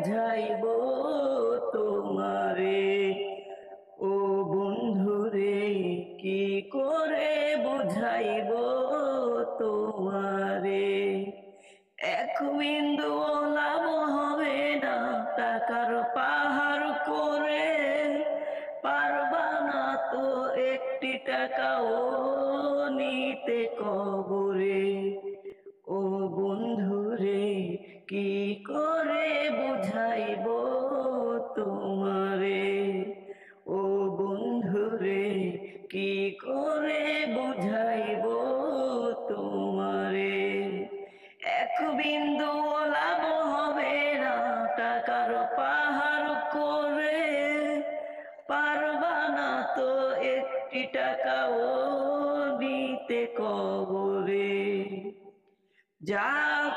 বুঝাইব তোমারে। ও বন্ধুরে কি করে বুঝাইব তোমারে। এক বিন্দু লাভ হবে না টাকার পাহাড় করে, পারবা না তো একটি টাকাও নিতে কবরে। ও বন্ধুরে কি করে বুঝাইব তোমারে। ও বন্ধুরে কি করে বুঝাইব তোমারে। এক বিন্দু লাভ হবে না টাকার পাহাড় করে, পারবা না তো একটি টাকাও নিতে কবরে। যা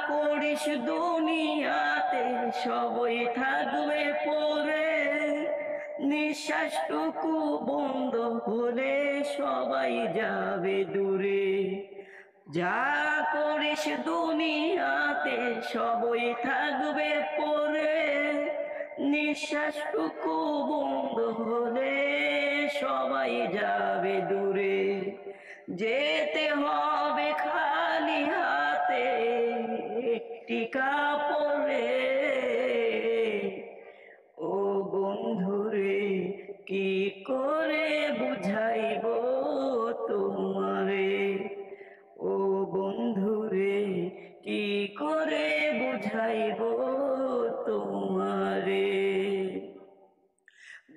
করিস দুনিয়াতে সবই থাকবে পরে, নিঃশ্বাসটুকু বন্ধ হলে সবাই যাবে দূরে। যা করিস দুনিয়াতে সবই থাকবে পরে, নিঃশ্বাসটুকু বন্ধ হলে সবাই যাবে দূরে। যেতে হবে খালি হাতে একটি কাপড়ে। ও বন্ধুরে কি করে বুঝাইব তোমারে। ও বন্ধুরে কি করে বুঝাইব তোমারে।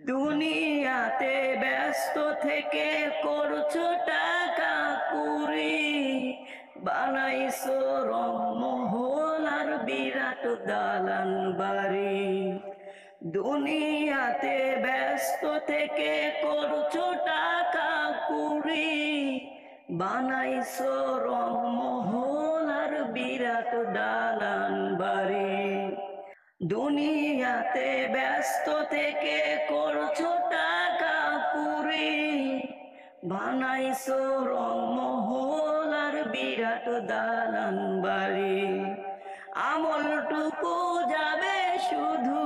দুনিয়াতে ব্যস্ত থেকে করছো টাকা কুড়ি, বানাইছো রংমহল আর বিরাট দালান বাড়ি। দুনিয়াতে ব্যস্ত থেকে করছো টাকা কুড়ি, বানাইছো রংমহল আর বিরাট দালান বাড়ি। দুনিয়াতে ব্যস্ত থেকে করছো টাকা কুড়ি, বানাইছো রংমহল আর বিরাট দালান বাড়ি। আমলটুকু যাবে শুধু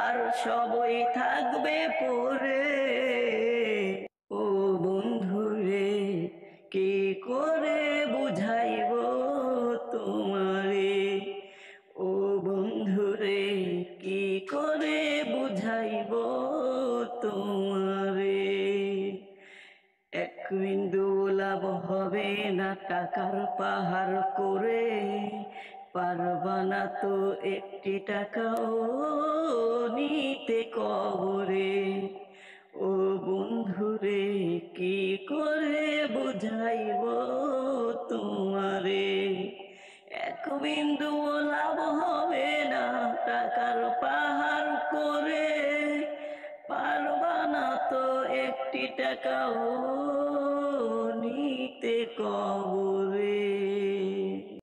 আর সবই থাকবে পরে। ও বন্ধুরে কি করে বুঝাইব তোমারে। ও বন্ধুরে কি করে বুঝাইব তোমারে। এক বিন্দু লাভ হবে না টাকার পাহাড় করে, পারবা না তো একটি টাকাও নিতে কবরে। ও বন্ধুরে কি করে বুঝাইব তোমারে। এক বিন্দু লাভ হবে না টাকার পাহাড় করে, পারবা না তো একটি টাকাও নিতে কবরে।